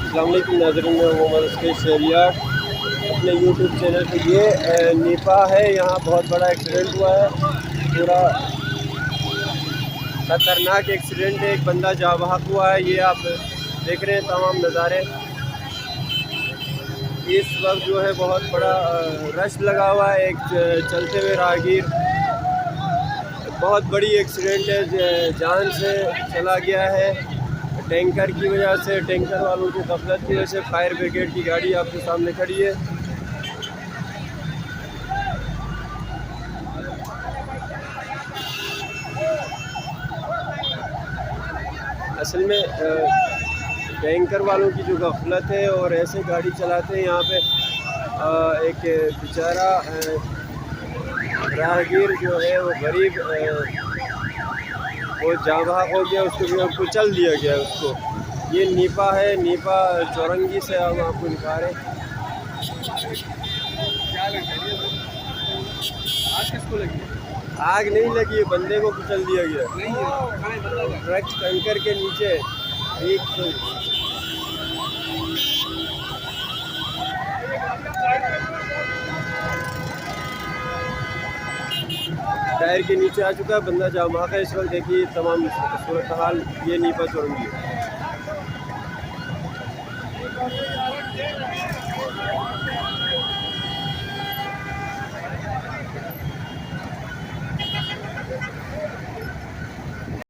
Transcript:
अस्सलाम वालेकुम नाज़रीन, मैं मोहम्मद उसके शहरियार अपने यूट्यूब चैनल पे। ये नीपा है, यहाँ बहुत बड़ा एक्सीडेंट हुआ है, पूरा खतरनाक एक्सीडेंट है, एक बंदा जाँ बहक हुआ है। ये आप देख रहे हैं तमाम नज़ारे। इस वक्त जो है बहुत बड़ा रश लगा हुआ है, एक चलते हुए राहगीर, बहुत बड़ी एक्सीडेंट है, जान से चला गया है टैंकर की वजह से, टैंकर वालों की गफलत की वजह से। फायर ब्रिगेड की गाड़ी आपके सामने खड़ी है। असल में टैंकर वालों की जो गफलत है और ऐसे गाड़ी चलाते हैं। यहाँ पे एक बेचारा राहगीर जो है वो गरीब, वो जाँ बहक हो गया, उसको कुचल दिया गया उसको। ये नीपा है, नीपा चौरंगी से हम आपको दिखा रहे हैं। आज किसको लगी? आग नहीं लगी, बंदे को कुचल दिया गया ट्रक टैंकर के नीचे। एक टायर के नीचे आ चुका है, बंदा जाँ बहक है इस वक्त। देखिए तमाम सूरत हाल, ये नीपा चौरंगी है।